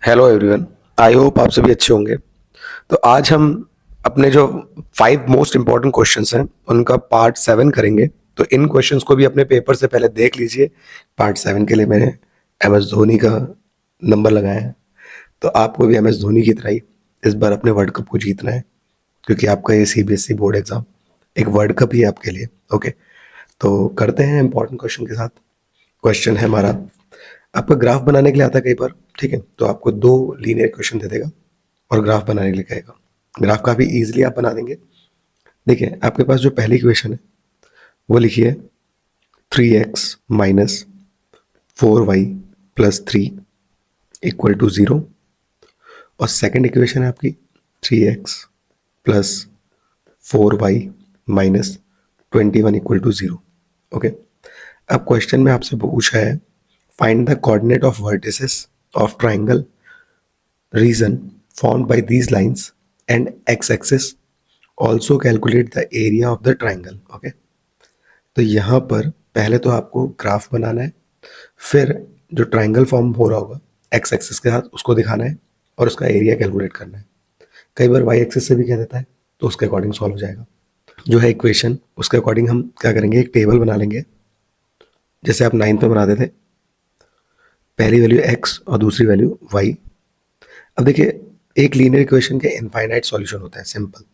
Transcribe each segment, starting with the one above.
Hello everyone. I hope आप सभी अच्छे होंगे। तो आज हम अपने जो 5 मोस्ट इम्पॉर्टेंट क्वेश्चंस हैं उनका पार्ट 7 करेंगे। तो इन क्वेश्चंस को भी अपने पेपर से पहले देख लीजिए। पार्ट 7 के लिए मैंने MS धोनी का नंबर लगाया है। तो आपको भी MS धोनी की तरह ही इस बार अपने वर्ल्ड कप को जीतना है, क्योंकि आपका ये CBSE बोर्ड एग्जाम एक वर्ल्ड कप ही है आपके लिए। ओके, तो करते हैं इम्पॉर्टेंट क्वेश्चन के साथ। क्वेश्चन है हमारा, आपका ग्राफ बनाने के लिए आता है कई बार, ठीक है। तो आपको 2 लीनियर इक्वेशन दे देगा और ग्राफ बनाने के लिए कहेगा। ग्राफ काफ़ी इजीली आप बना देंगे। देखिए, आपके पास जो पहली इक्वेशन है वो लिखिए 3x minus 4y plus 3 equal to 0। और सेकेंड इक्वेशन है आपकी 3x plus 4y minus 21 equal to 0। Okay, अब क्वेश्चन में आपसे पूछा है find the coordinate of vertices of triangle region formed by these lines and x-axis, also calculate the area of the triangle। Okay, तो यहाँ पर पहले तो आपको ग्राफ बनाना है, फिर जो ट्राइंगल फॉर्म हो रहा होगा एक्स एक्सिस के साथ उसको दिखाना है और उसका एरिया कैलकुलेट करना है। कई बार वाई एक्सिस से भी कह देता है, तो उसके अकॉर्डिंग सॉल्व हो जाएगा। जो है इक्वेशन, उसके अकॉर्डिंग हम क्या करेंगे, एक टेबल बना लेंगे जैसे आप 9th में बनाते थे। पहली वैल्यू x और दूसरी वैल्यू y। अब देखिए, एक लीनियर इक्वेशन के इनफाइनाइट सॉल्यूशन होता है, सिंपल।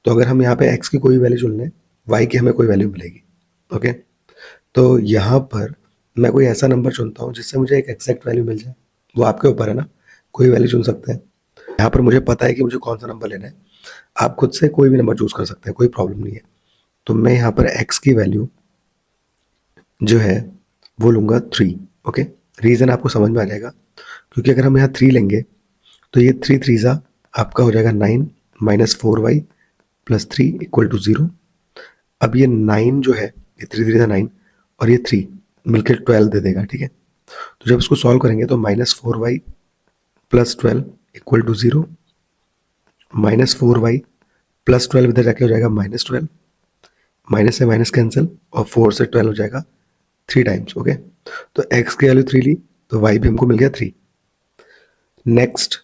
तो अगर हम यहाँ पे x की कोई वैल्यू चुन लें, y की हमें कोई वैल्यू मिलेगी। ओके, तो यहाँ पर मैं कोई ऐसा नंबर चुनता हूँ जिससे मुझे एक एग्जैक्ट वैल्यू मिल जाए। वो आपके ऊपर है ना, कोई वैल्यू चुन सकते हैं। यहाँ पर मुझे पता है कि मुझे कौन सा नंबर लेना है। आप खुद से कोई भी नंबर चूज कर सकते हैं, कोई प्रॉब्लम नहीं है। तो मैं यहाँ पर x की वैल्यू जो है वो लूँगा 3। ओके, रीज़न आपको समझ में आ जाएगा, क्योंकि अगर हम यहाँ 3 लेंगे तो ये 3 3 आपका हो जाएगा 9 minus 4y plus 3 equal to 0। अब ये 9 जो है, ये 3 3 9 और ये 3 मिलकर 12 दे देगा, ठीक है। तो जब इसको सॉल्व करेंगे तो -4y plus 12 equal to 0, -4y plus 12 इधर जाके हो जाएगा -12, माइनस से माइनस कैंसिल और 4 से 12 हो जाएगा 3 टाइम्स। ओके, तो x की वैल्यू 3 ली तो y भी हमको मिल गया 3। नेक्स्ट,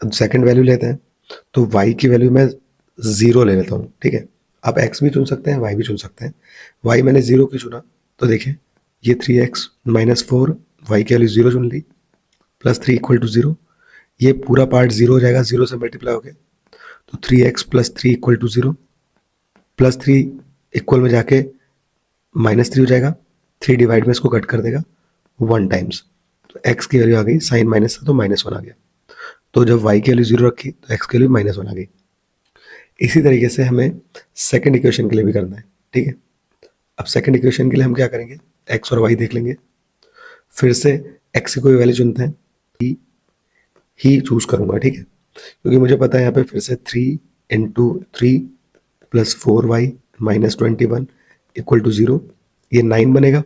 अब सेकेंड वैल्यू लेते हैं, तो y की वैल्यू मैं 0 ले लेता हूँ, ठीक है। आप x भी चुन सकते हैं, y भी चुन सकते हैं। y मैंने 0 की चुना, तो देखिए ये 3x माइनस 4, y की वैल्यू 0 चुन ली, प्लस 3 इक्वल टू 0। ये पूरा पार्ट 0 हो जाएगा, 0 से मल्टीप्लाई हो गया, तो 3x plus 3 equal to 0, plus 3 equal में जाके -3 हो जाएगा, 3 डिवाइड में इसको कट कर देगा 1 टाइम्स। तो x की वैल्यू आ गई, साइन माइनस था तो -1 आ गया। तो जब y की वैल्यू 0 रखी तो x की वैल्यू -1 आ गई। इसी तरीके से हमें सेकंड इक्वेशन के लिए भी करना है, ठीक है। अब सेकंड इक्वेशन के लिए हम क्या करेंगे, x और y देख लेंगे। फिर से x की कोई वैल्यू चुनते हैं, ही चूज करूंगा, ठीक है, क्योंकि मुझे पता है यहाँ पे फिर से 3 into 3 plus 4y minus 21 equal to 0। ये 9 बनेगा।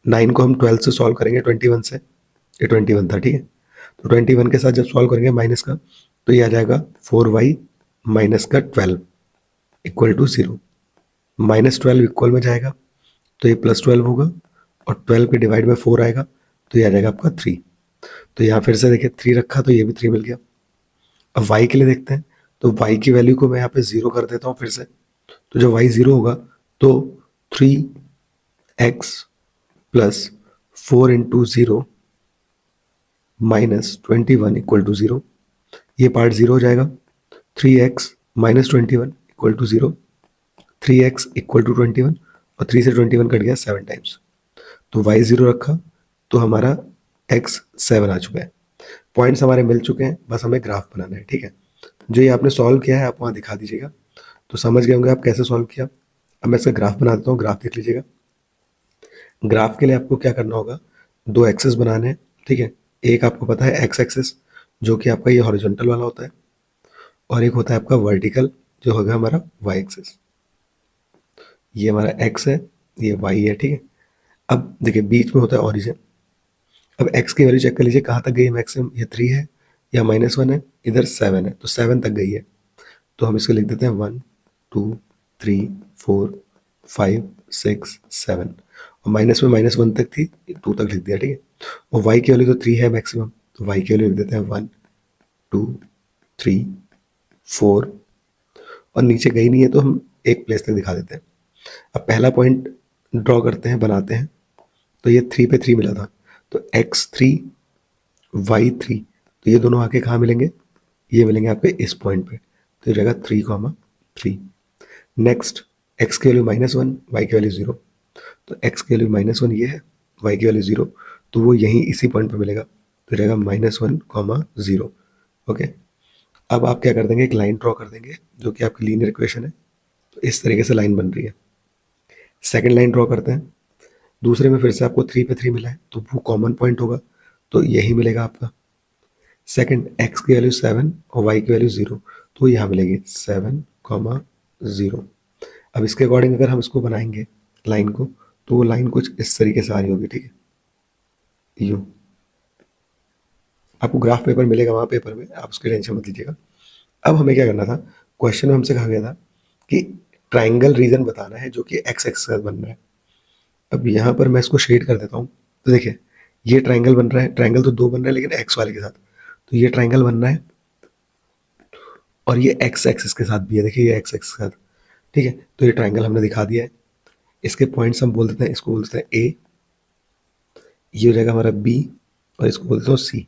9 को हम 12 से सॉल्व करेंगे, 21 से, ये 21 था, ठीक है। तो 21 के साथ जब सॉल्व करेंगे माइनस का, तो ये आ जाएगा 4y माइनस का 12 इक्वल टू 0। -12 इक्वल में जाएगा तो ये +12 होगा, और 12 के डिवाइड में 4 आएगा तो ये आ जाएगा आपका 3। तो यहाँ फिर से देखिए 3 रखा तो ये भी 3 मिल गया। अब y के लिए देखते हैं, तो y की वैल्यू को मैं यहाँ पे 0 कर देता हूँ फिर से। तो जब y 0 होगा तो 3x plus 4 into 0 minus 21 equal to 0। ये पार्ट 0 हो जाएगा, 3x minus 21 equal to 0, 3x equal to 21, और 3 से 21 कट गया 7 टाइम्स। तो y 0 रखा तो हमारा x 7 आ चुका है। पॉइंट्स हमारे मिल चुके हैं, बस हमें ग्राफ बनाना है, ठीक है। जो ये आपने सॉल्व किया है आप वहाँ दिखा दीजिएगा, तो समझ गए होंगे आप कैसे सॉल्व किया। अब मैं इसका ग्राफ बना देता हूँ, ग्राफ देख लीजिएगा। ग्राफ के लिए आपको क्या करना होगा, 2 एक्सेस बनाने हैं, ठीक है। एक आपको पता है एक्स एक्सेस, जो कि आपका ये हॉरिजॉन्टल वाला होता है, और एक होता है आपका वर्टिकल, जो होगा हमारा वाई एक्सेस। ये हमारा एक्स है, ये वाई है, ठीक है। अब देखिए बीच में होता है ऑरिजिन। अब एक्स की वैल्यू चेक कर लीजिए कहाँ तक गई है मैक्सिमम, ये 3 है या -1 है, इधर 7 है, तो 7 तक गई है। तो हम इसको लिख देते हैं 1 2 3 4 5 6 7, और माइनस में -1 तक थी, 2 तक लिख दिया, ठीक है। और y की वैल्यू तो 3 है मैक्सिमम, तो y की वैल्यू लिख देते हैं 1 2 3 4, और नीचे गई नहीं है तो हम एक प्लेस तक दिखा देते हैं। अब पहला पॉइंट ड्रॉ करते हैं, बनाते हैं। तो ये 3 पे 3 मिला था, तो x3 y3, तो ये दोनों आके कहाँ मिलेंगे, ये मिलेंगे आपके इस पॉइंट पे, तो ये रहेगा 3,3। नेक्स्ट x की वैल्यू -1, y की वैल्यू 0, तो x की वैल्यू -1 ये है, y की वैल्यू 0, तो वो यहीं इसी पॉइंट पे मिलेगा, तो रहेगा -1, 0। ओके, अब आप क्या कर देंगे, एक लाइन ड्रॉ कर देंगे जो कि आपकी लीनियर इक्वेशन है। तो इस तरीके से लाइन बन रही है। सेकेंड लाइन ड्रॉ करते हैं, दूसरे में फिर से आपको 3 पे 3 मिला है, तो वो कॉमन पॉइंट होगा, तो यही मिलेगा आपका। सेकंड, x की वैल्यू 7 और y की वैल्यू 0, तो यहाँ मिलेगी 7, 0। अब इसके अकॉर्डिंग अगर हम इसको बनाएंगे लाइन को, तो वो लाइन कुछ इस तरीके से आ रही होगी, ठीक है, यू। आपको ग्राफ पेपर मिलेगा वहाँ पेपर में, आप उसकी टेंशन मत लीजिएगा। अब हमें क्या करना था, क्वेश्चन में हमसे कहा गया था कि ट्राइंगल रीजन बताना है जो कि एक्स एक्स का बन रहा है। अब यहाँ पर मैं इसको शेड कर देता हूँ, तो देखिए ये ट्राइंगल बन रहा है, ट्राइंगल तो 2 बन रहा है लेकिन एक्स वाले के साथ, तो ये ट्राइंगल बन रहा है और ये एक्स एक्सिस के साथ भी है, देखिए ये एक्स एक्स के साथ, ठीक है। तो ये ट्राइंगल हमने दिखा दिया है। इसके पॉइंट्स हम बोल देते हैं, इसको बोल देते हैं ए, ये हो जाएगा हमारा बी, और इसको बोलते हैं सी।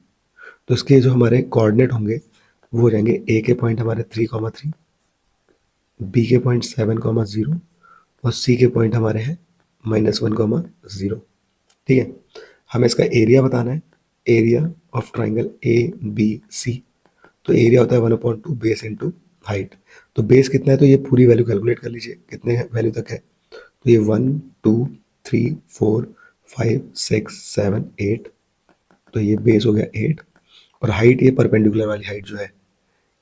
तो इसके जो हमारे कोऑर्डिनेट होंगे वो हो जाएंगे, ए के पॉइंट हमारे 3,3, बी के पॉइंट 7,0 और सी के पॉइंट हमारे हैं -1,0। ठीक है, हमें इसका एरिया बताना है, area of triangle A B C. तो एरिया होता है 1/2 बेस इंटू हाइट। तो बेस कितना है, तो ये पूरी वैल्यू कैलकुलेट कर लीजिए कितने वैल्यू तक है। तो ये 1 2 3 4 5 6 7 8, तो ये बेस हो गया 8, और हाइट ये परपेंडिकुलर वाली हाइट जो है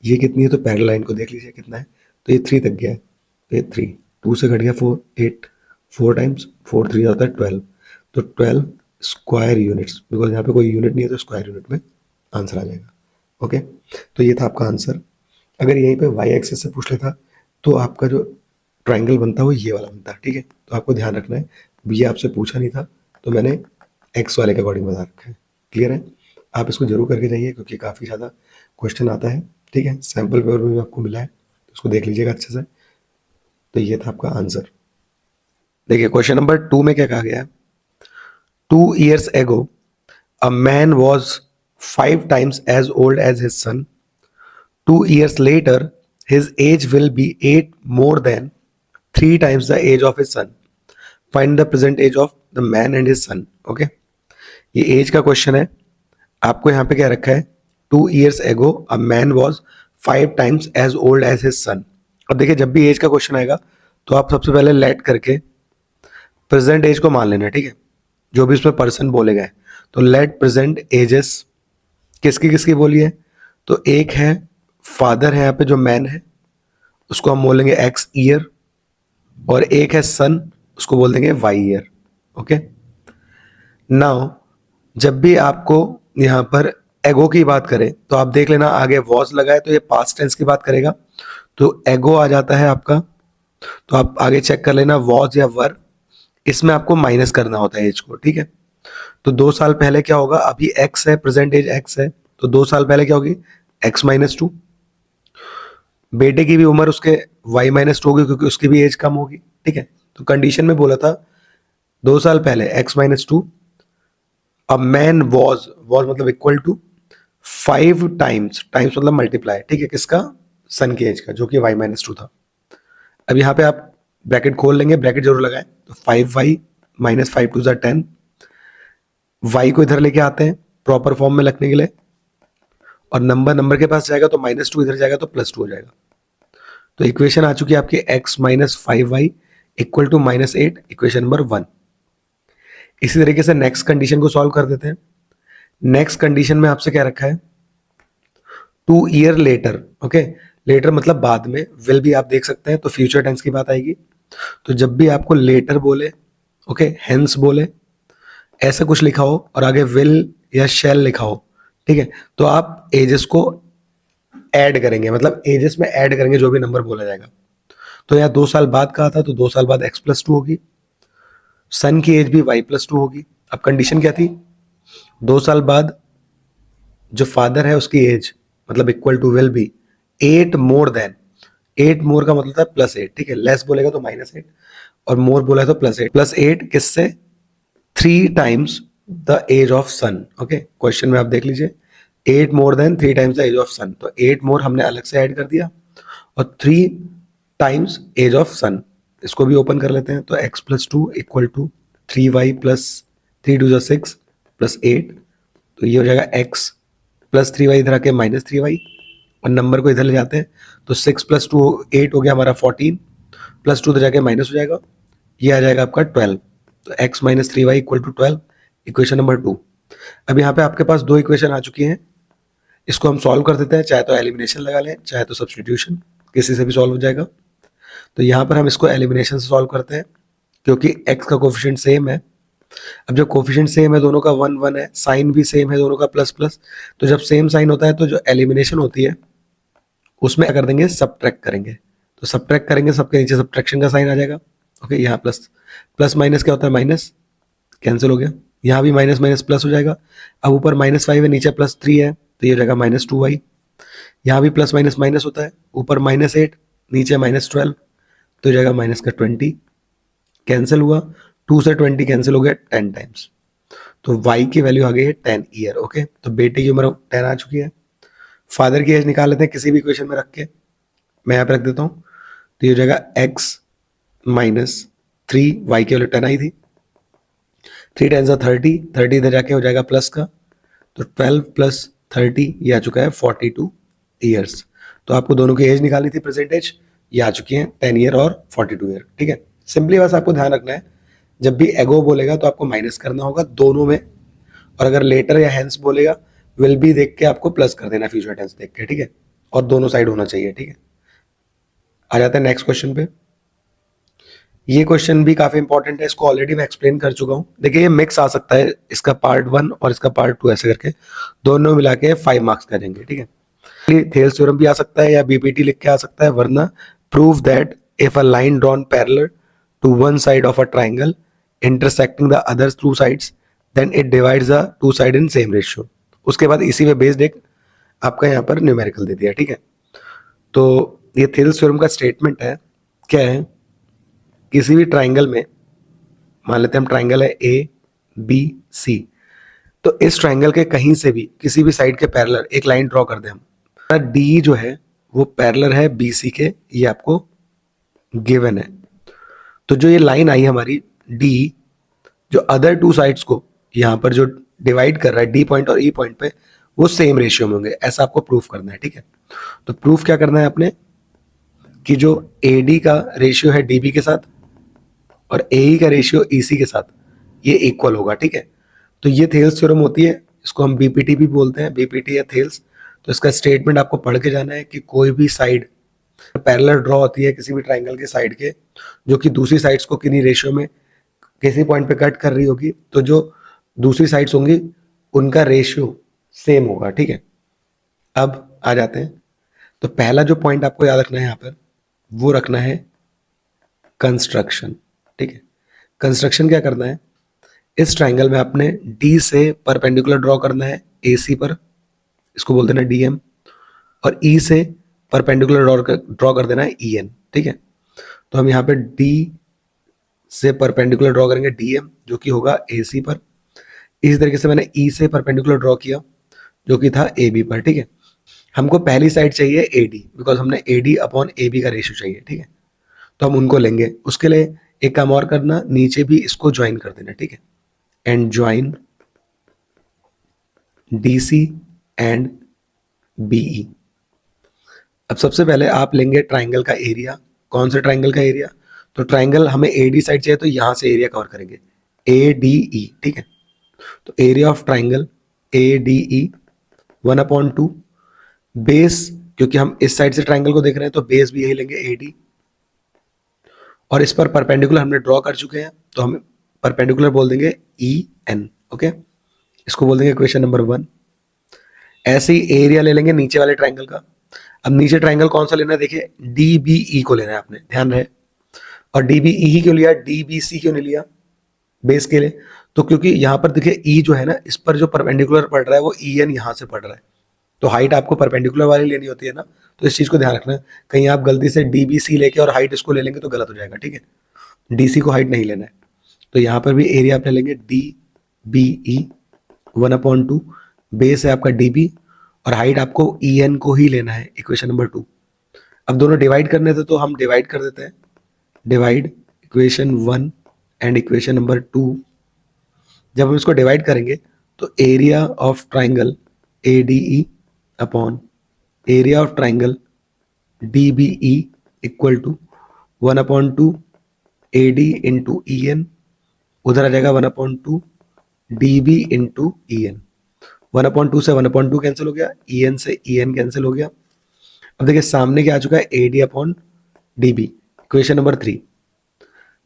ये कितनी है, तो पैरेलल लाइन को देख लीजिए कितना है, तो ये 3 तक गया है, तो ये 3, 2 से घट गया 4, 8, 4 टाइम्स 4 3 होता है 12, तो 12 स्क्वायर यूनिट्स, बिकॉज यहाँ पे कोई यूनिट नहीं है तो स्क्वायर यूनिट में आंसर आ जाएगा। ओके, तो ये था आपका आंसर। अगर यहीं पे वाई एक्सिस से पूछ लेता तो आपका जो ट्राइंगल बनता वो ये वाला बनता, ठीक है। तो आपको ध्यान रखना है, ये आपसे पूछा नहीं था तो मैंने एक्स वाले के अकॉर्डिंग बता रखा है। क्लियर है, आप इसको जरूर करके जाइए क्योंकि काफ़ी ज़्यादा क्वेश्चन आता है, ठीक है। सैम्पल पेपर में भी आपको मिला है, तो उसको देख लीजिएगा अच्छे से। तो ये था आपका आंसर। देखिए क्वेश्चन नंबर 2 में क्या कहा गया है, 2 years ago a man was 5 times as old as his son. 2 years later his age will be 8 more than 3 times the age of his son. Find the present age of the man and his son. Okay, ये as का question है। आपको यहाँ पे क्या रखा है, 2 years ago a man was 5 times as old as his son. अब देखिए जब भी एज का क्वेश्चन आएगा तो आप सबसे पहले लेट करके प्रेजेंट एज को मान लेना है, ठीक है। जो भी इसमें पर्सन बोले गए, तो लेट प्रेजेंट एजेस किसकी किसकी बोली है, तो एक है फादर है यहाँ पे जो मैन है, उसको हम बोलेंगे एक्स ईयर, और एक है सन, उसको बोल देंगे वाई ईयर। ओके, नाउ जब भी आपको यहाँ पर एगो की बात करें तो आप देख लेना आगे वॉज लगा है तो ये पास्ट टेंस की बात करेगा, तो एगो आ जाता है आपका। तो आप आगे चेक कर लेना वॉज या वर, इसमें आपको माइनस करना होता है एज को, ठीक है। तो 2 साल पहले क्या होगा, अभी एक्स है, प्रेजेंट एज एक्स है, तो 2 साल पहले क्या होगी, x-2। बेटे की भी उम्र उसके y-2 होगी क्योंकि उसकी भी एज कम होगी, ठीक है। तो कंडीशन में बोला था 2 साल पहले x-2, अब मैन वॉज मतलब इक्वल टू 5 टाइम्स, टाइम्स मतलब मल्टीप्लाई, ठीक है, किसका, सन की एज का जो कि y-2 था। अब यहाँ पे आप ब्रैकेट खोल लेंगे, ब्रैकेट जरूर लगाएं, तो 5y - 5 2 10, y को इधर लेके आते हैं प्रॉपर फॉर्म में लिखने के लिए, और नंबर के पास जाएगा तो -2 इधर जाएगा तो +2 हो जाएगा। तो इक्वेशन आ चुकी है आपकी x - 5y equal to -8, equation number 1। इसी तरीके से नेक्स्ट कंडीशन को सॉल्व कर देते हैं। नेक्स्ट कंडीशन में आपसे क्या रखा है, 2 ईयर लेटर। ओके, लेटर मतलब बाद में, विल भी आप देख सकते हैं, तो फ्यूचर टेंस की बात आएगी। तो जब भी आपको लेटर बोले, ओके, हेंस बोले, ऐसा कुछ लिखा हो और आगे विल या शैल लिखा हो, ठीक है, तो आप एजेस को ऐड करेंगे, मतलब एजेस में ऐड करेंगे जो भी नंबर बोला जाएगा। तो यहाँ 2 साल बाद कहा था तो 2 साल बाद x+2 होगी, सन की एज भी y+2 होगी। अब कंडीशन क्या थी, 2 साल बाद जो फादर है उसकी एज मतलब equal to will be 8 more than, 8 more का मतलब था +8, ठीक है। लेस बोलेगा तो -8 और मोर बोला है तो +8, +8 किससे 3 times the age of son. Okay, question में आप देख लीजिए 8 more than 3 times the age of son, तो 8 मोर हमने अलग से ऐड कर दिया और 3 टाइम्स एज ऑफ सन, इसको भी ओपन कर लेते हैं। तो x + 2 = 3y + 3 2 6 + 8, तो ये हो जाएगा x + 3y इधर आके -3y और नंबर को इधर ले जाते हैं तो 6 + 2 8 हो गया हमारा 14 + 2 इधर जाके माइनस हो जाएगा, ये आ जाएगा आपका 12। तो x - 3y = 12, इक्वेशन नंबर 2। अब यहाँ पे आपके पास दो इक्वेशन आ चुकी हैं, इसको हम सॉल्व कर देते हैं, चाहे तो एलिमिनेशन लगा लें चाहे तो सब्स्टिट्यूशन, किसी से भी सॉल्व हो जाएगा। तो यहाँ पर हम इसको एलिमिनेशन से सॉल्व करते हैं क्योंकि x का कोफिशिएंट सेम है। अब जब कोफिशिएंट सेम है दोनों का 1 1 है, साइन भी सेम है दोनों का ++, तो जब सेम साइन होता है तो जो एलिमिनेशन होती है उसमें क्या कर देंगे, सब्ट्रैक्ट करेंगे। तो सब्ट्रैक्ट करेंगे, सबके नीचे सब्ट्रैक्शन का साइन आ जाएगा। ओके, यहाँ प्लस प्लस माइनस क्या होता है, माइनस कैंसिल हो गया, यहाँ भी माइनस माइनस प्लस हो जाएगा। अब ऊपर -5 है नीचे +3 है तो ये हो जाएगा -2y। यहाँ भी प्लस माइनस माइनस होता है, ऊपर -8 नीचे -12 तो हो जाएगा -20, कैंसिल हुआ, 2 से 20 कैंसिल हो गया 10 टाइम्स, तो y की वैल्यू आ गई है 10 ईयर। ओके, तो बेटे की उम्र 10 आ चुकी है। फादर की एज निकाल लेते हैं किसी भी इक्वेशन में रख के, मैं यहाँ पे रख देता हूँ, तो ये हो जाएगा x - 3, y की वैल्यू 10 आई थी, 3 10 30, 30 इधर जाके हो जाएगा प्लस का, तो 12 + 30 ये आ चुका है 42 ईयर्स। तो आपको दोनों की एज निकालनी थी, परसेंटेज ये आ चुकी है 10 ईयर और 42 ईयर, ठीक है। सिंपली बस आपको ध्यान रखना है जब भी एगो बोलेगा तो आपको माइनस करना होगा दोनों में, और अगर लेटर या हेंस बोलेगा विल बी देख के आपको प्लस कर देना फ्यूचर टेंस देख के, ठीक है, और दोनों साइड होना चाहिए, ठीक है। आ जाते हैं नेक्स्ट क्वेश्चन पे। ये क्वेश्चन भी काफी इंपॉर्टेंट है, इसको ऑलरेडी मैं एक्सप्लेन कर चुका हूँ। देखिए ये मिक्स आ सकता है, इसका पार्ट 1 और इसका पार्ट 2 ऐसे करके दोनों मिला के 5 मार्क्स करेंगे, ठीक है। थेल्स थ्योरम भी आ सकता है या बीपीटी लिख के आ सकता है, वरना prove that if a line drawn parallel to one side of a triangle intersecting the other two sides then it divides the two side in same ratio. उसके बाद इसी पे बेस्ड एक आपका यहाँ पर न्यूमेरिकल दे दिया, ठीक है। तो ये थेल्स थ्योरम का स्टेटमेंट है, क्या है, किसी भी ट्राइंगल में मान लेते हैं हम ट्राइंगल है ABC, तो इस ट्राइंगल के कहीं से भी किसी भी साइड के पैरेलल एक लाइन ड्रॉ कर दें हम, डी जो है वो पैरेलल है BC के, ये आपको गिवन है। तो जो ये लाइन आई हमारी D, जो अदर टू साइड्स को यहाँ पर जो डिवाइड कर रहा है D पॉइंट और E पॉइंट पे, वो सेम रेशियो में होंगे, ऐसा आपको प्रूफ करना है, ठीक है। तो प्रूफ क्या करना है आपने कि जो AD का रेशियो है DB के साथ और AE का रेशियो EC के साथ ये इक्वल होगा, ठीक है। तो ये थेल्स थ्योरम होती है, इसको हम बीपीटी भी बोलते हैं, बीपीटी या थेल्स। तो इसका स्टेटमेंट आपको पढ़ के जाना है कि कोई भी साइड पैरेलल ड्रॉ होती है किसी भी ट्राइंगल के साइड के, जो कि दूसरी साइड्स को किन्हीं रेशियो में किसी पॉइंट पे कट कर रही होगी, तो जो दूसरी साइड्स होंगी उनका रेशियो सेम होगा, ठीक है। अब आ जाते हैं, तो पहला जो पॉइंट आपको याद रखना है यहाँ पर, वो रखना है कंस्ट्रक्शन, ठीक है। कंस्ट्रक्शन क्या करना है, इस ट्राइंगल में आपने डी से परपेंडिकुलर ड्रॉ करना है AC पर, इसको बोलते हैं ना DM, और E से परपेंडिकुलर ड्रॉ कर देना है EN, ठीक है। तो हम यहाँ पे D से परपेंडिकुलर ड्रॉ करेंगे DM, जो कि होगा AC पर। इसी तरीके से मैंने E से परपेंडिकुलर ड्रॉ किया जो कि था AB पर, ठीक है। हमको पहली साइड चाहिए AD, बिकॉज हमने AD/AB का रेशियो चाहिए, ठीक है। तो हम उनको लेंगे, उसके लिए एक काम और करना, नीचे भी इसको ज्वाइन कर देना, ठीक है, and join DC and BE। अब सबसे पहले आप लेंगे ट्राइंगल का एरिया, कौन से ट्राइंगल का एरिया, तो ट्राइंगल हमें AD साइड चाहिए तो यहां से एरिया कवर करेंगे ADE, ठीक है। तो area of triangle ADE 1/2, base क्योंकि हम इस साइड से ट्राइंगल को देख रहे हैं तो बेस भी यही लेंगे AD, और इस पर परपेंडिकुलर हमने ड्रॉ कर चुके हैं तो हम परपेंडिकुलर बोल देंगे EN, ओके। इसको बोल देंगे इक्वेशन नंबर 1। ऐसे ही एरिया ले लेंगे नीचे वाले ट्राइंगल का। अब नीचे ट्राइंगल कौन सा लेना है, देखिए DBE को लेना है आपने, ध्यान रहे। और DBE ही क्यों लिया, DBC क्यों नहीं लिया, बेस के लिए। तो क्योंकि यहाँ पर देखिए ई जो है ना, इस पर जो परपेंडिकुलर पड़ रहा है वो ई एन यहाँ से पड़ रहा है, तो हाइट आपको परपेंडिकुलर वाली लेनी होती है ना, तो इस चीज़ को ध्यान रखना। कहीं आप गलती से डी बी सी लेके और हाइट इसको ले लेंगे तो गलत हो जाएगा, ठीक है। डी सी को हाइट नहीं लेना है। तो यहाँ पर भी एरिया आप ले लेंगे डी बी ई 1/2, बेस है आपका डी बी, और हाइट आपको ई एन को ही लेना है, इक्वेशन नंबर 2। अब दोनों डिवाइड करने थे तो हम डिवाइड कर देते हैं, divide equation 1 and equation number 2। जब हम इसको डिवाइड करेंगे तो area of triangle A D E upon area of triangle D B E equal to 1/2 A D into E N, उधर आ जाएगा 1/2 D B into E N. 1/2 से 1/2 cancel हो गया, ई एन से ई एन कैंसिल हो गया। अब देखिए सामने क्या आ चुका है, A D upon D B, equation number 3।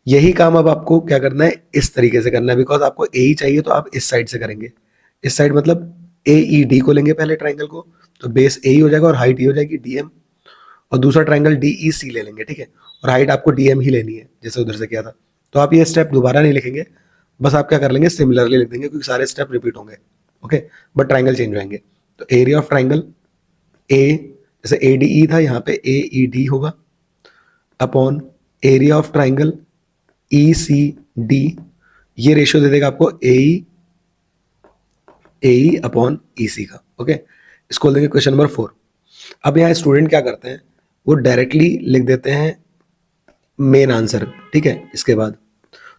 यही काम अब आपको क्या करना है, इस तरीके से करना है, बिकॉज आपको ए ही चाहिए तो आप इस साइड से करेंगे। इस साइड मतलब ए ई डी को लेंगे पहले ट्राइंगल को, तो बेस ए ही हो जाएगा और हाइट ही हो जाएगी डी एम, और दूसरा ट्राइंगल डी ई सी ले लेंगे, ठीक है। और हाइट आपको डी एम ही लेनी है जैसे उधर से किया था। तो आप ये स्टेप दोबारा नहीं लिखेंगे, बस आप क्या कर लेंगे, सिमिलरली लिख देंगे, क्योंकि सारे स्टेप रिपीट होंगे, ओके, बट ट्राइंगल चेंज होंगे। तो एरिया ऑफ ट्राइंगल ए, जैसे ए डी ई था यहाँ पे ए ई डी होगा, upon area of triangle E C D, ये रेशियो दे देगा आपको ए अपॉन ई सी का, ओके। इसको देंगे क्वेश्चन नंबर 4। अब यहाँ स्टूडेंट क्या करते हैं, वो डायरेक्टली लिख देते हैं मेन आंसर, ठीक है। इसके बाद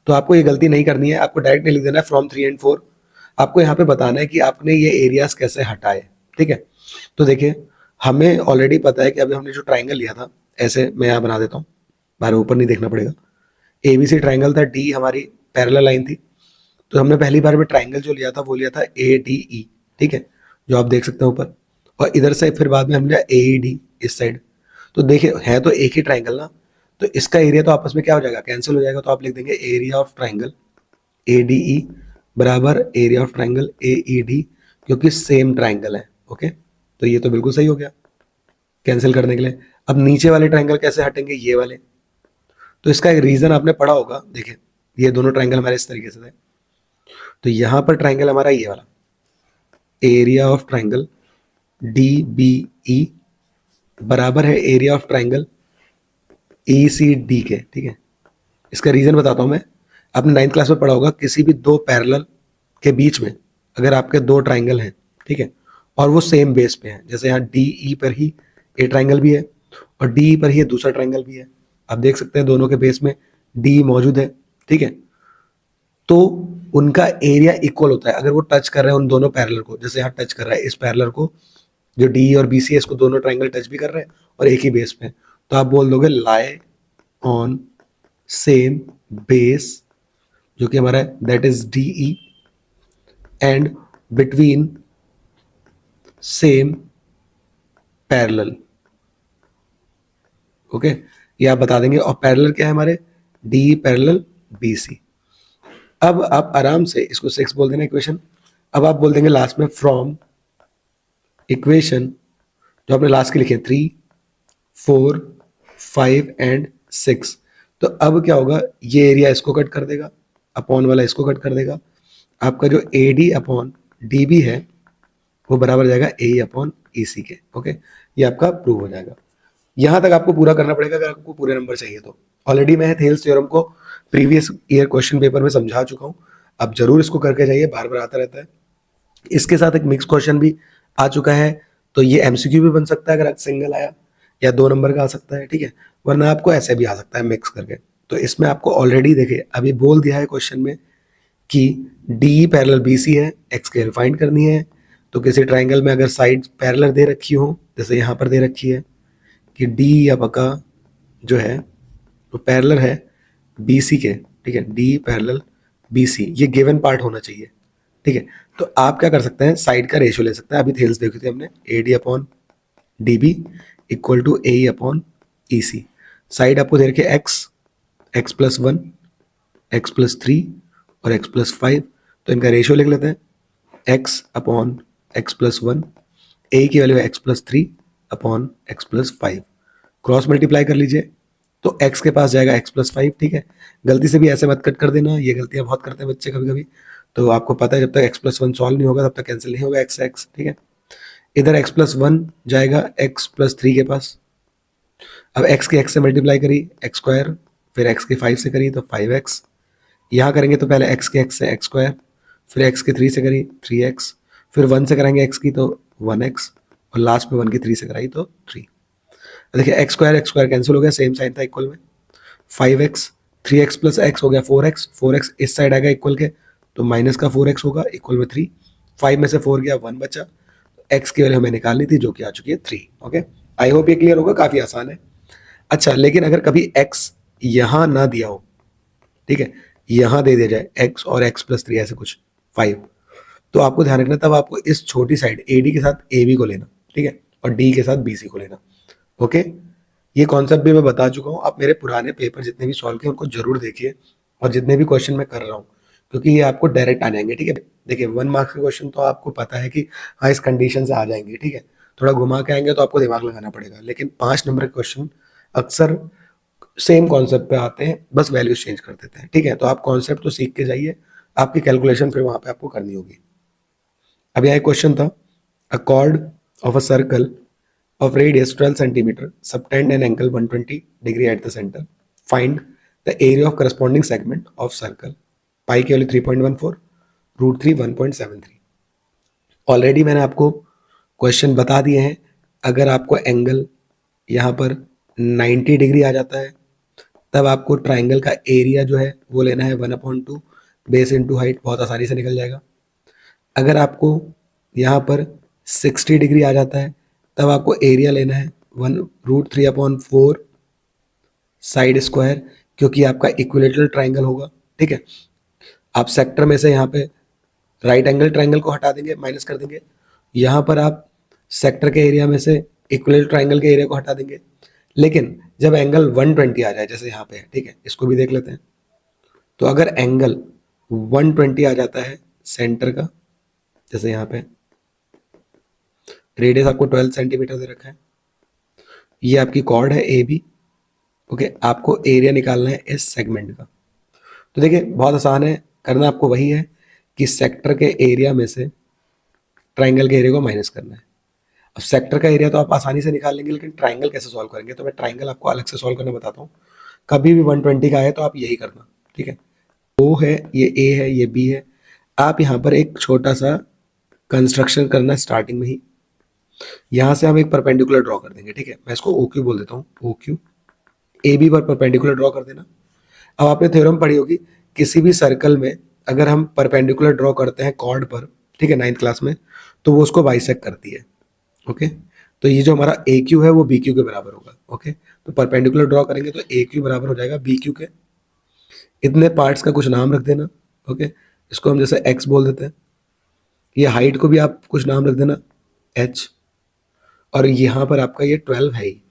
तो आपको ये गलती नहीं करनी है, आपको डायरेक्ट नहीं लिख देना है फ्रॉम 3 एंड 4। आपको यहाँ पे बताना है कि आपने ये एरियाज कैसे हटाए, ठीक है। तो देखिए हमें ऑलरेडी पता है कि अभी हमने जो ट्राइंगल लिया था, ऐसे मैं यहाँ बना देता हूँ, बाहर ऊपर नहीं देखना पड़ेगा। ए बी सी ट्राइंगल था, डी हमारी पैरेलल लाइन थी, तो हमने पहली बार में ट्राइंगल जो लिया था वो लिया था ए डी ई, ठीक है, जो आप देख सकते हैं ऊपर। और इधर से फिर बाद में हमने ए ई डी इस साइड। तो देखिए है तो एक ही ट्राइंगल ना, तो इसका एरिया तो आपस में क्या हो जाएगा, कैंसिल हो जाएगा। तो आप लिख देंगे area of triangle A D E बराबर area of triangle A E D, क्योंकि सेम ट्राइंगल है, ओके। तो ये तो बिल्कुल सही हो गया कैंसिल करने के लिए। अब नीचे वाले ट्राइंगल कैसे हटेंगे, ये वाले, तो इसका एक रीजन आपने पढ़ा होगा। देखिए ये दोनों ट्राइंगल हमारे इस तरीके से थे, तो यहां पर ट्राइंगल हमारा ये वाला area of triangle D B E बराबर है area of triangle E C D के, ठीक है। इसका रीजन बताता हूं मैं। आपने 9th क्लास में पढ़ा होगा, किसी भी दो पैरेलल के बीच में अगर आपके दो ट्राइंगल हैं, ठीक है, और वो सेम बेस पे हैं, जैसे यहाँ डी ई पर ही ए ट्राइंगल भी है और डी ई पर ही दूसरा ट्राइंगल भी है, आप देख सकते हैं दोनों के बेस में डी मौजूद है, ठीक है। तो उनका एरिया इक्वल होता है अगर वो टच कर रहे हैं उन दोनों पैरेलल को। जैसे यहाँ टच कर रहा है इस पैरेलल को, जो डी और बी सी है, इसको दोनों ट्राइंगल टच भी कर रहे हैं और एक ही बेस पे, तो आप बोल दोगे लाई ऑन सेम बेस, जो कि हमारा that is D E, and between same parallel, okay. ये आप बता देंगे। और पैरेलल क्या है हमारे, डी पैरेलल बी सी। अब आप आराम से इसको 6 बोल देना इक्वेशन। अब आप बोल देंगे लास्ट में फ्रॉम इक्वेशन जो आपने लास्ट के लिखे 3, 4, 5 एंड 6। तो अब क्या होगा, ये एरिया इसको कट कर देगा, अपॉन वाला इसको कट कर देगा। आपका जो A D upon D B है वो बराबर जाएगा ए अपॉन ई सी के, ओके। ये आपका प्रूव हो जाएगा। यहां तक आपको पूरा करना पड़ेगा अगर आपको पूरे नंबर चाहिए तो। ऑलरेडी मैं थेल्स थ्योरम को प्रीवियस ईयर क्वेश्चन पेपर में समझा चुका हूं, आप जरूर इसको करके जाइए, बार बार आता रहता है। इसके साथ एक मिक्स क्वेश्चन भी आ चुका है, तो ये एमसीक्यू भी बन सकता है अगर सिंगल आया, या 2 नंबर का आ सकता है, ठीक है, वरना आपको ऐसे भी आ सकता है मिक्स करके। तो इसमें आपको ऑलरेडी देखिए अभी बोल दिया है क्वेश्चन में कि डी पैरेलल बी सी है, एक्स के फाइंड करनी है। तो किसी ट्राइंगल में अगर साइड पैरेलल दे रखी हो, जैसे यहाँ पर दे रखी है कि डी या बका जो है वो पैरेलल है बी सी के, ठीक है, डी पैरेलल बी सी, ये गिवन पार्ट होना चाहिए, ठीक है। तो आप क्या कर सकते हैं, साइड का रेशियो ले सकते हैं। अभी थेल्स देखी थी हमने, A D upon D B equal to A upon E C. Side आपको दे रखे x, x plus 1, x plus 3 और एक्स प्लस 5, तो इनका रेशियो लिख लेते हैं, एक्स अपॉन एक्स प्लस 1, ए की वैल्यू है x plus 3 upon x plus 5, cross multiply कर लीजिए, तो x के पास जाएगा x+5, ठीक है। गलती से भी ऐसे मत कट कर देना, ये गलतियां बहुत करते हैं बच्चे कभी कभी। तो आपको पता है जब तक x+1 सॉल्व नहीं होगा तब तक कैंसिल नहीं होगा x, ठीक है। इधर x+1 जाएगा x+3 के पास। अब x की x से मल्टीप्लाई करी x², फिर x की 5 से करी तो 5x। यहाँ करेंगे तो पहले x के x से x², फिर x की 3 से करी 3x, फिर 1 से कराएंगे x की तो 1x, और लास्ट में 1 की 3 से कराई तो 3। देखिए x² कैंसिल हो गया, सेम साइन था इक्वल में। 5x, 3x प्लस x हो गया 4x, 4x इस साइड आएगा इक्वल के तो माइनस का 4x होगा इक्वल में 3। 5 में से 4 गया 1 बचा, x की वैल्यू हमें निकालनी थी जो कि आ चुकी है 3। ओके, आई होप ये क्लियर होगा, काफी आसान है। अच्छा, लेकिन अगर कभी x यहां ना दिया हो, ठीक है, यहां दे दिया जाए x और x+3 ऐसे कुछ 5, तो आपको ध्यान रखना तब आपको इस छोटी साइड AD के साथ AB को लेना, ठीक है, और D के साथ BC को लेना। ओके, ये कॉन्सेप्ट भी मैं बता चुका हूँ, आप मेरे पुराने पेपर जितने भी सॉल्व किए उनको जरूर देखिए, और जितने भी क्वेश्चन मैं कर रहा हूँ, क्योंकि ये आपको डायरेक्ट आ जाएंगे, ठीक है। देखिए 1 मार्क्स के क्वेश्चन तो आपको पता है कि हाँ इस कंडीशन से आ जाएंगे, ठीक है। थोड़ा घुमा के आएंगे तो आपको दिमाग लगाना पड़ेगा, लेकिन 5 नंबर के क्वेश्चन अक्सर सेम कॉन्सेप्ट पे आते हैं, बस वैल्यूज चेंज कर देते हैं, ठीक है। तो आप कॉन्सेप्ट तो सीख के जाइए, आपकी कैलकुलेशन फिर वहां पे आपको करनी होगी। अब यहाँ एक क्वेश्चन था, अ cord of a circle of radius 12 centimeter subtend an angle 120 degree at the center. Find the area of corresponding segment of circle. Pi की वैल्यू 3.14, रूट 3 1.73। ऑलरेडी मैंने आपको क्वेश्चन बता दिए हैं। अगर आपको एंगल यहाँ पर 90 डिग्री आ जाता है तब आपको ट्राइंगल का एरिया जो है वो लेना है 1/2 बेस इंटू हाइट, बहुत आसानी से निकल जाएगा। अगर आपको यहाँ पर 60 डिग्री आ जाता है तब आपको एरिया लेना है 1√3/4 साइड स्क्वायर, क्योंकि आपका इक्विलेटरल ट्राइंगल होगा, ठीक है। आप सेक्टर में से यहाँ पे राइट एंगल ट्राइंगल को हटा देंगे, माइनस कर देंगे। यहाँ पर आप सेक्टर के एरिया में से इक्विलेटरल ट्राइंगल के एरिया को हटा देंगे। लेकिन जब एंगल 120 आ जाए, जैसे यहाँ पे है, ठीक है, इसको भी देख लेते हैं। तो अगर एंगल 120 आ जाता है सेंटर का, जैसे यहाँ पे रेडियस आपको 12 सेंटीमीटर दे रखा है, ये आपकी कॉर्ड है AB। ओके, आपको एरिया निकालना है इस सेगमेंट का। तो देखिए बहुत आसान है, करना आपको वही है कि सेक्टर के एरिया में से ट्राइंगल के एरिया को माइनस करना है। अब सेक्टर का एरिया तो आप आसानी से निकाल लेंगे, लेकिन ट्राइंगल कैसे सॉल्व करेंगे, तो मैं ट्राइंगल आपको अलग से सॉल्व करना बताता हूँ। कभी भी 120 का आए तो आप यही करना, ठीक है। O है, ये A है, ये B है। आप यहाँ पर एक छोटा सा कंस्ट्रक्शन करना स्टार्टिंग में ही, यहाँ से हम एक परपेंडिकुलर ड्रॉ कर देंगे, ठीक है। मैं इसको OQ बोल देता हूँ, OQ। AB पर परपेंडिकुलर ड्रॉ कर देना। अब आपने थ्योरम पढ़ी होगी, किसी भी सर्कल में अगर हम परपेंडिकुलर ड्रॉ करते हैं कॉर्ड पर, ठीक है, 9th क्लास में, तो वो उसको बाइसेक्ट करती है। ओके, तो ये जो हमारा AQ है वो BQ के बराबर होगा। ओके, तो परपेंडिकुलर ड्रॉ करेंगे तो AQ बराबर हो जाएगा BQ के। इतने पार्ट्स का कुछ नाम रख देना। ओके, इसको हम जैसे X बोल देते हैं। ये हाइट को भी आप कुछ नाम रख देना H, और यहाँ पर आपका ये 12 है ही।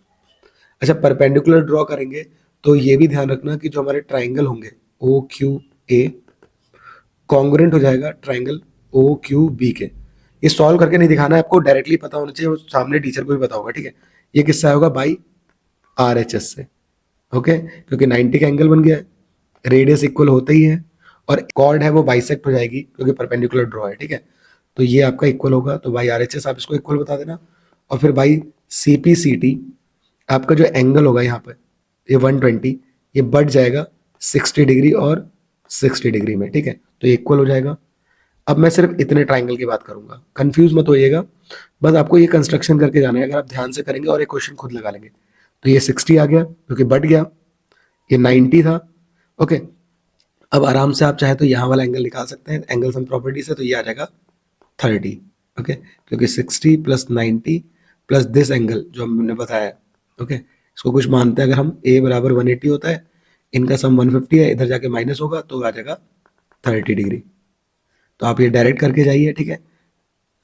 अच्छा, परपेंडिकुलर ड्रॉ करेंगे तो ये भी ध्यान रखना कि जो हमारे ट्राइंगल होंगे OQA कॉन्ग्रुएंट हो जाएगा ट्राइंगल OQB के। ये सॉल्व करके नहीं दिखाना है आपको, डायरेक्टली पता होना चाहिए, वो सामने टीचर को भी पता होगा, ठीक है। ये किससे होगा, बाई RHS से। ओके, क्योंकि 90 का एंगल बन गया है, रेडियस इक्वल होता ही है, और कॉर्ड है वो बाइसेक्ट हो जाएगी क्योंकि परपेंडिकुलर ड्रॉ है, ठीक है। तो ये आपका इक्वल होगा, तो बाई RHS आप इसको इक्वल बता देना, और फिर बाई CPCT आपका जो एंगल होगा यहाँ पर ये 120, ये बढ़ जाएगा 60 डिग्री और 60 डिग्री में, ठीक है। तो ये इक्वल हो जाएगा। अब मैं सिर्फ इतने ट्राइंगल की बात करूंगा, कंफ्यूज मत होइएगा, बस आपको ये कंस्ट्रक्शन करके जाना है। अगर आप ध्यान से करेंगे और एक क्वेश्चन खुद लगा लेंगे, तो ये 60 आ गया क्योंकि बढ़ गया, ये 90 था। ओके, अब आराम से आप चाहे तो यहाँ वाला एंगल निकाल सकते हैं एंगल सम प्रॉपर्टी से, तो ये आ जाएगा 30। ओके, क्योंकि 60 + 90 प्लस दिस एंगल जो हमने बताया। ओके, इसको कुछ मानते हैं अगर हम, A बराबर 180 होता है, इनका सम 150 है, इधर जाके माइनस होगा तो आ जाएगा 30 डिग्री। तो आप ये डायरेक्ट करके जाइए, ठीक है।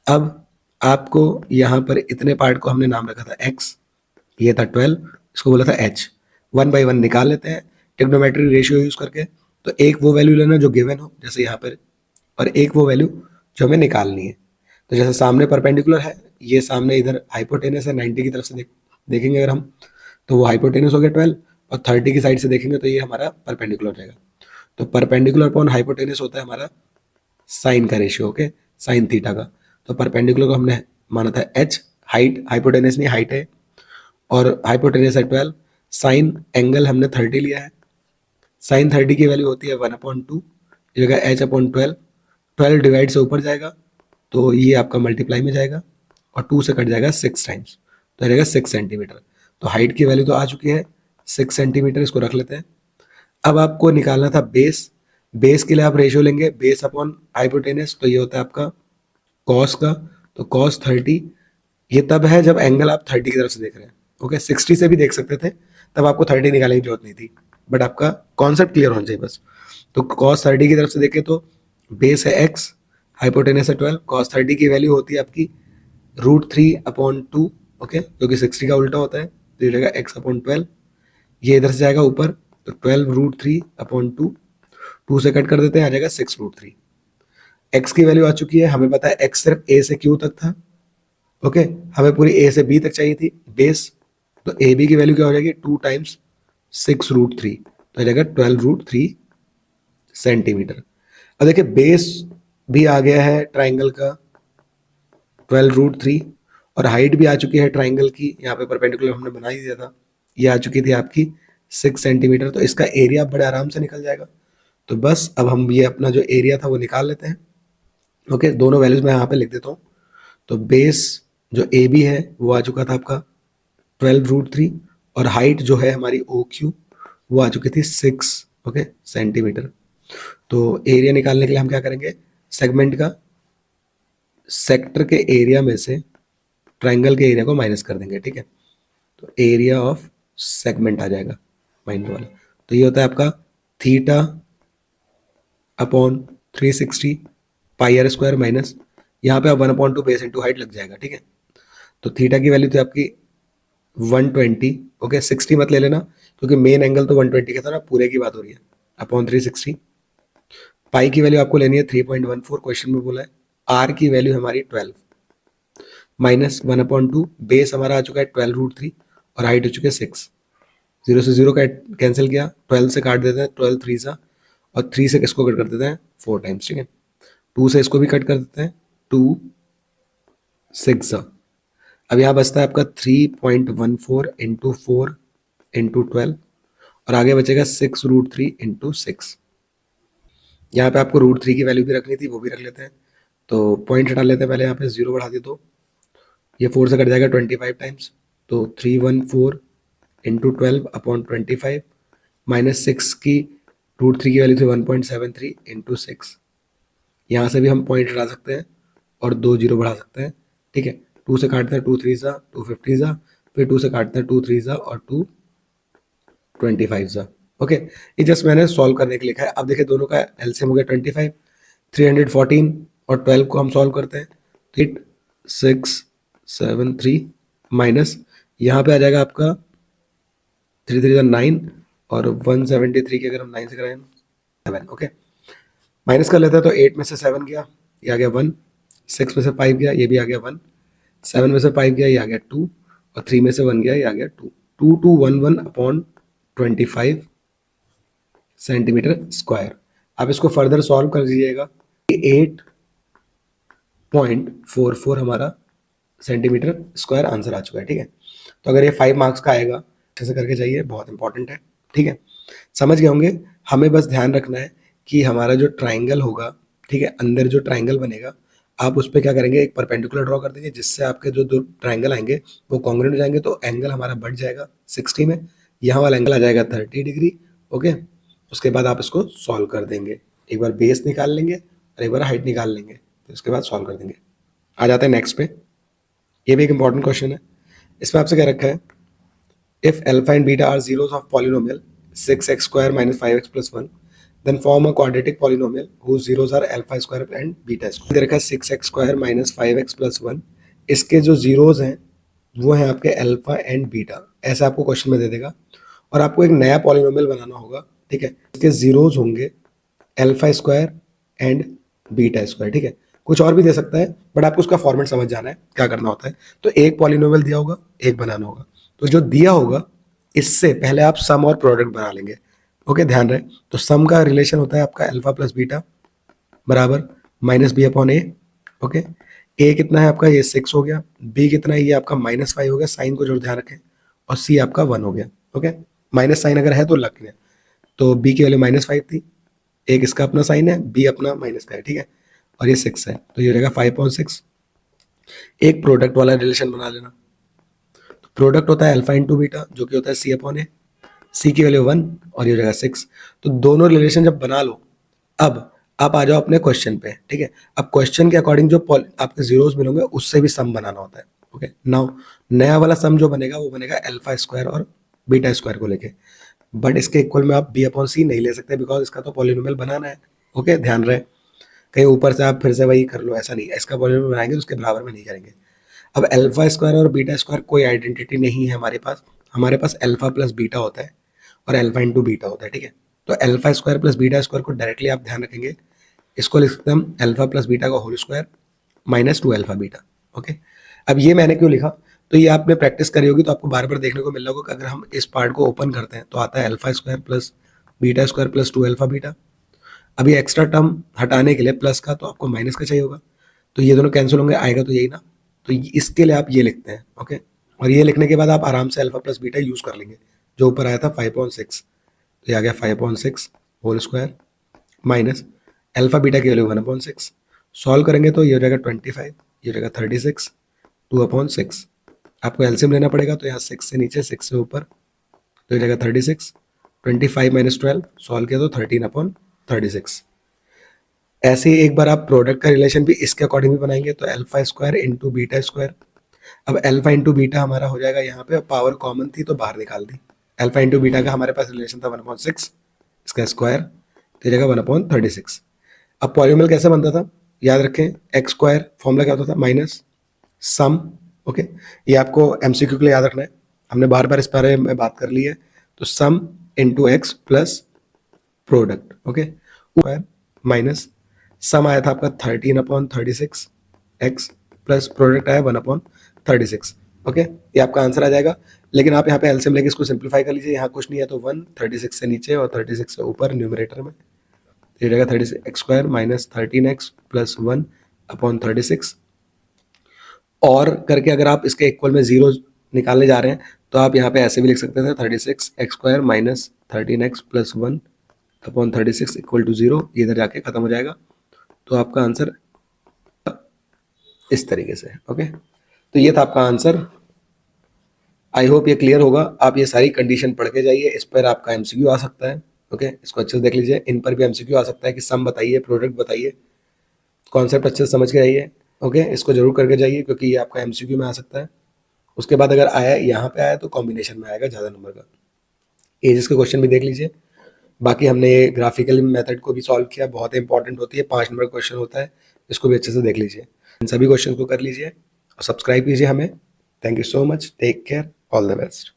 अब आपको यहाँ पर इतने पार्ट को हमने नाम रखा था X, ये था 12, इसको बोला था H। 1 by 1 निकाल लेते हैं ट्रिग्नोमेट्री रेशियो यूज करके। तो एक वो वैल्यू लेना जो गिवन हो, जैसे यहाँ पर, और एक वो वैल्यू जो हमें निकालनी है। तो जैसे सामने परपेंडिकुलर है, ये सामने इधर हाइपोटेनस है 90 की तरफ से देखेंगे अगर हम, तो वो हाइपोटेनस हो गया 12, और 30 की साइड से देखेंगे तो ये हमारा परपेंडिकुलर हो जाएगा। तो परपेंडिकुलर अपॉन हाइपोटेनस होता है हमारा साइन का रेशियो, ओके, साइन थीटा का। तो परपेंडिकुलर को हमने माना था एच, हाइट, हाइपोटेनस नहीं हाइट है, और हाइपोटेनस है 12, साइन एंगल हमने 30 लिया है, साइन 30 की वैल्यू होती है 1/2, ये जगह एच अपॉन 12, 12 डिवाइड से ऊपर जाएगा तो ये आपका मल्टीप्लाई में जाएगा और 2 से कट जाएगा 6 टाइम्स, तो आ जाएगा 6 सेंटीमीटर। तो हाइट की वैल्यू तो आ चुकी है 6 सेंटीमीटर, इसको रख लेते हैं। अब आपको निकालना था बेस, बेस के लिए आप रेशियो लेंगे बेस अपॉन हाइपोटेनस, तो ये होता है आपका कॉस का, तो कॉस 30, ये तब है जब एंगल आप 30 की तरफ से देख रहे हैं, ओके, 60 से भी देख सकते थे, तब आपको 30 निकालने की जरूरत नहीं थी, बट आपका कॉन्सेप्ट क्लियर होना चाहिए बस। तो कॉस 30 की तरफ से देखें तो बेस है एक्स, हाइपोटेनस है 12, कॉस 30 की वैल्यू होती है आपकी √3/2, ओके, जो कि 60 का उल्टा होता है, तो ये रहेगा x/12, ये इधर से जाएगा ऊपर, तो 12 √3/2, 2 से कट कर देते हैं, आ जाएगा 6 √3। x की वैल्यू आ चुकी है, हमें पता है x सिर्फ a से q तक था, ओके, हमें पूरी a से b तक चाहिए थी बेस, तो ए बी की वैल्यू क्या हो जाएगी 2 टाइम्स 6 √3, तो आ जाएगा 12 √3 सेंटीमीटर। अब देखिए बेस भी आ गया है ट्राइंगल का 12 √3, और हाइट भी आ चुकी है ट्राइंगल की, यहाँ पे परपेंडिकुलर हमने बना ही दिया था, ये आ चुकी थी आपकी 6 सेंटीमीटर, तो इसका एरिया बड़े आराम से निकल जाएगा। तो बस अब हम ये अपना जो एरिया था वो निकाल लेते हैं, ओके, दोनों वैल्यूज मैं यहाँ पे लिख देता हूँ। तो बेस जो ए बी है वो आ चुका था आपका 12 √3, और हाइट जो है हमारी ओ क्यू वो आ चुकी थी 6, ओके, सेंटीमीटर। तो एरिया निकालने के लिए हम क्या करेंगे, सेगमेंट का सेक्टर के एरिया में से ट्राइंगल के एरिया को माइनस कर देंगे, ठीक है, तो एरिया ऑफ सेगमेंट आ जाएगा माइनस वाला, तो ये होता है आपका theta upon 360 pi r square minus, यहाँ पे आप 1/2 बेस इंटू हाइट लग जाएगा, ठीक है। तो थीटा की वैल्यू थी आपकी 120, ओके, 60 मत ले लेना क्योंकि मेन एंगल तो 120 का था ना, पूरे की बात हो रही है, अपॉन 360। पाई की वैल्यू आपको लेनी है 3.14, क्वेश्चन में बोला है। आर की वैल्यू हमारी 12 माइनस 1/2, बेस हमारा आ चुका है 12 √3, और हाइट हो चुके 6, 0 से 0 का कैंसिल किया, 12 से काट देते हैं, 12 3 सा, और 3 से किसको कट कर देते हैं 4 टाइम्स, ठीक है, 2 से इसको भी कट कर देते हैं, 2 6 सा। अब यहाँ बचता है आपका 3.14 इंटू 4 इंटू 12, और आगे बचेगा 6 √3 इंटू 6। यहाँ पे आपको √3 की वैल्यू भी रखनी थी, वो भी रख लेते हैं, तो पॉइंट हटा लेते हैं पहले, यहाँ पे 0 बढ़ा दिए तो ये 4 से कट जाएगा 25 टाइम्स, तो 314 इंटू 12/25 माइनस 6 की √3 की वैल्यू थी 1.73 इंटू 6, यहाँ से भी हम पॉइंट हटा सकते हैं और 2 0 बढ़ा सकते हैं, ठीक है, 2 से काटते हैं 2 3 सा 250 सा, फिर 2 से काटते हैं 2 3 सा और 2 25 सा, ओके। ये जस्ट मैंने सॉल्व करने के लिए लिखा है। अब देखिए दोनों का एलसीएम हो गया 25, 314 और 12 को हम सॉल्व करते हैं, 8673 माइनस यहाँ पे आ जाएगा आपका 3 3 9, और 173 की अगर हम 9 से कराएं 7, ओके, माइनस कर लेते हैं, तो 8 में से 7 गया, ये आ गया 1, 6 में से 5 गया, ये भी आ गया 1, 7 में से 5 गया, ये आ गया 2, और 3 में से 1 गया, ये आ गया 2, 2211/25 सेंटीमीटर स्क्वायर। आप इसको फर्दर सॉल्व कर दीजिएगा, 8.44 हमारा सेंटीमीटर स्क्वायर आंसर आ चुका है, ठीक है। तो अगर ये 5 मार्क्स का आएगा, ऐसे करके जाइए, बहुत इंपॉर्टेंट है, ठीक है, समझ गए होंगे। हमें बस ध्यान रखना है कि हमारा जो ट्राइंगल होगा, ठीक है, अंदर जो ट्राइंगल बनेगा, आप उस पर क्या करेंगे, एक परपेंडिकुलर ड्रॉ कर देंगे, जिससे आपके जो दो ट्राइंगल आएंगे वो कॉन्ग्रुएंट हो जाएंगे, तो एंगल हमारा बढ़ जाएगा 60 में, यहाँ वाला एंगल आ जाएगा 30 डिग्री, ओके। उसके बाद आप इसको सॉल्व कर देंगे, एक बार बेस निकाल लेंगे और एक बार हाइट निकाल लेंगे, तो उसके बाद सॉल्व कर देंगे। आ जाते हैं नेक्स्ट पे, ये भी एक इंपॉर्टेंट क्वेश्चन है। इसमें आपसे क्या रखा है, if alpha and beta are zeros of polynomial 6x square minus 5x plus 1, then form a quadratic polynomial whose zeros are alpha square and beta square। दे रखा है 6x square minus 5x plus 1, इसके जो zeros हैं वो हैं आपके alpha and beta, ऐसा आपको क्वेश्चन में दे देगा, और आपको एक नया पॉलिनोमियल बनाना होगा, ठीक है, इसके जीरोज होंगे alpha square and beta square, ठीक है, कुछ और भी दे सकता है, बट आपको उसका फॉर्मेट समझ जाना है क्या करना होता है। तो एक पॉलिनोमियल दिया होगा, एक बनाना होगा, तो जो दिया होगा इससे पहले आप सम और प्रोडक्ट बना लेंगे। ओके, ध्यान रहे। तो सम का रिलेशन होता है आपका अल्फा प्लस बीटा बराबर माइनस बी अपॉन ए। ओके, ए कितना है आपका, ये 6 हो गया, बी कितना है, ये आपका -5 हो गया, साइन को जरूर ध्यान रखें, और सी आपका 1 हो गया। ओके, माइनस साइन अगर है तो लग गया। तो बी की वैल्यू -5 थी, एक इसका अपना साइन है, बी अपना माइनस का है, ठीक है, और ये 6 है, तो ये रहेगा 5/6। एक प्रोडक्ट वाला रिलेशन बना लेना। तो प्रोडक्ट होता है अल्फा इंटू बीटा, जो कि होता है सी अपॉन ए, सी की वैल्यू 1 और ये रहेगा 6। तो दोनों रिलेशन जब बना लो, अब आप आ जाओ अपने क्वेश्चन पे, ठीक है। अब क्वेश्चन के अकॉर्डिंग जो आपके जीरोस मिलेंगे उससे भी सम बनाना होता है। ओके, नाउ नया वाला सम जो बनेगा वो बनेगा अल्फा स्क्वायर और बीटा स्क्वायर को लेके, बट इसके इक्वल में आप बी अपॉन सी नहीं ले सकते, बिकॉज इसका तो पॉलिनोमियल बनाना है। ओके, ध्यान रहे, कहीं ऊपर से आप फिर से वही कर लो, ऐसा नहीं, इसका पॉलिनोमियल बनाएंगे तो उसके बराबर में नहीं करेंगे। अब अल्फा स्क्वायर और बीटा स्क्वायर कोई आइडेंटिटी नहीं है हमारे पास अल्फा प्लस बीटा होता है और अल्फा इंटू बीटा होता है, ठीक है। तो alpha square plus beta square को डायरेक्टली आप ध्यान रखेंगे, इसको लिख सकते हैं हम अल्फा प्लस बीटा का whole square minus 2 alpha beta. Okay, अब ये मैंने क्यों लिखा, तो ये आपने प्रैक्टिस करी होगी तो आपको बार बार देखने को मिल रहा होगा कि अगर हम इस पार्ट को ओपन करते हैं तो आता है alpha square plus beta square plus 2 alpha beta. अभी एक्स्ट्रा टर्म हटाने के लिए प्लस का तो आपको माइनस का चाहिए होगा, तो ये दोनों कैंसिल होंगे, आएगा तो यही ना। तो इसके लिए आप ये लिखते हैं। ओके, और ये लिखने के बाद आप आराम से अल्फा प्लस बीटा यूज कर लेंगे, जो ऊपर आया था 5/6, तो ये आ गया 5/6 whole square minus alpha beta की वैल्यू 1/6। सॉल्व करेंगे तो ये हो जाएगा 25, ये हो जाएगा 36, 2/6। आपको एलसीएम लेना पड़ेगा, तो यहाँ 6 से नीचे 6 से ऊपर, तो ये जाएगा 36, 25 - 12 सॉल्व किया तो 13/36। ऐसे ही एक बार आप प्रोडक्ट का रिलेशन भी इसके अकॉर्डिंग भी बनाएंगे, तो alpha square into beta square. अब अल्फा इंटू बीटा हमारा हो जाएगा, यहाँ पे पावर कॉमन थी तो बाहर निकाल दी, अल्फा इंटू बीटा का हमारे पास रिलेशन था 1/6, इसका स्क्वायर तो जगह 1/36। अब पॉलिनोमियल कैसे बनता था, याद रखें, एक्स स्क्वायर फॉर्मूला क्या होता था, माइनस सम। ओके, ये आपको एमसीक्यू के लिए याद रखना है, हमने बार बार इस बारे में बात कर ली है। तो sum into x plus product. Okay, square minus sum आया था आपका 13/36 एक्स प्लस प्रोडक्ट आया 1/36। ओके, ये आपका आंसर आ जाएगा। लेकिन आप यहाँ पे एलसीएम लेके इसको सिंप्लीफाई कर लीजिए, यहाँ कुछ नहीं है तो 1 36 से नीचे और 36 से ऊपर न्यूमरेटर में, तो ये रहेगा 36 स्क्वायर माइनस 13x प्लस 1/36। और करके अगर आप इसके इक्वल में जीरो निकालने जा रहे हैं तो आप यहाँ पे ऐसे भी लिख सकते थे 36x square minus 13x plus 1/36 equal to 0, ये इधर जाके खत्म हो जाएगा, तो आपका आंसर इस तरीके से। ओके, तो ये था आपका आंसर। आई होप ये क्लियर होगा। आप ये सारी कंडीशन पढ़ के जाइए, इस पर आपका एमसीक्यू आ सकता है। ओके, इसको अच्छे से देख लीजिए, इन पर भी एमसीक्यू आ सकता है कि सम बताइए, प्रोडक्ट बताइए, कॉन्सेप्ट अच्छे से समझ के आइए। ओके, इसको जरूर करके जाइए क्योंकि ये आपका एमसीक्यू में आ सकता है। उसके बाद अगर आया यहाँ पे आया तो कॉम्बिनेशन में आएगा ज़्यादा नंबर का। एजेस के क्वेश्चन भी देख लीजिए। बाकी हमने ये ग्राफिकल मेथड को भी सॉल्व किया, बहुत इंपॉर्टेंट होती है, 5 नंबर क्वेश्चन होता है, इसको भी अच्छे से देख लीजिए। इन सभी क्वेश्चन को कर लीजिए और सब्सक्राइब कीजिए हमें। Thank you so much, take care, all the best.